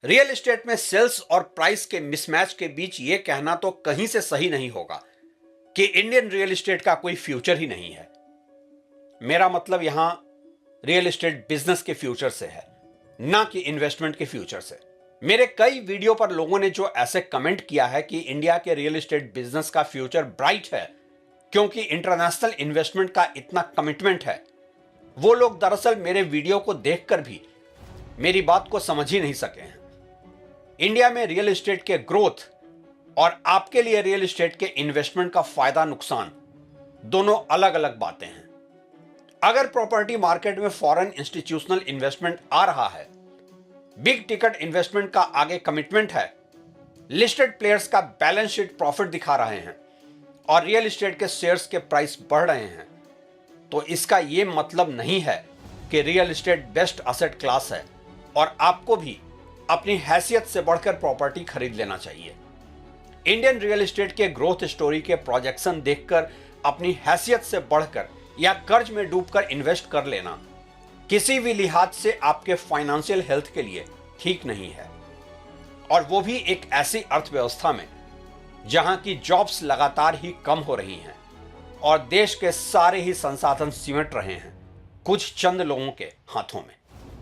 Real estate में sales और price के मिसमैच के बीच यह कहना तो कहीं से सही नहीं होगा कि इंडियन रियल एस्टेट का कोई फ्यूचर ही नहीं है। मेरा मतलब यहां रियल एस्टेट बिजनेस के फ्यूचर से है, ना कि इन्वेस्टमेंट के फ्यूचर से। मेरे कई वीडियो पर लोगों ने जो ऐसे कमेंट किया है कि इंडिया के रियल एस्टेट बिजनेस का फ्यूचर ब्राइट है क्योंकि इंटरनेशनल इन्वेस्टमेंट का इतना कमिटमेंट है, वो लोग दरअसल मेरे वीडियो को देखकर भी मेरी बात को समझ ही नहीं सके हैं। इंडिया में रियल एस्टेट के ग्रोथ और आपके लिए रियल एस्टेट के इन्वेस्टमेंट का फायदा नुकसान दोनों अलग अलग बातें हैं। अगर प्रॉपर्टी मार्केट में फॉरेन इंस्टीट्यूशनल इन्वेस्टमेंट आ रहा है, बिग टिकट इन्वेस्टमेंट का आगे कमिटमेंट है, लिस्टेड प्लेयर्स का बैलेंस शीट प्रॉफिट दिखा रहे हैं और रियल एस्टेट के शेयर्स के प्राइस बढ़ रहे हैं, तो इसका यह मतलब नहीं है कि real estate best asset class है और आपको भी अपनी हैसियत से बढ़कर प्रॉपर्टी खरीद लेना चाहिए। इंडियन रियल एस्टेट के ग्रोथ स्टोरी के प्रोजेक्शन देखकर अपनी हैसियत से बढ़कर या कर्ज में डूबकर इन्वेस्ट कर लेना किसी भी लिहाज से आपके फाइनेंशियल हेल्थ के लिए ठीक नहीं है, और वो भी एक ऐसी अर्थव्यवस्था में जहां की जॉब्स लगातार ही कम हो रही हैं और देश के सारे ही संसाधन सिमट रहे हैं कुछ चंद लोगों के हाथों में।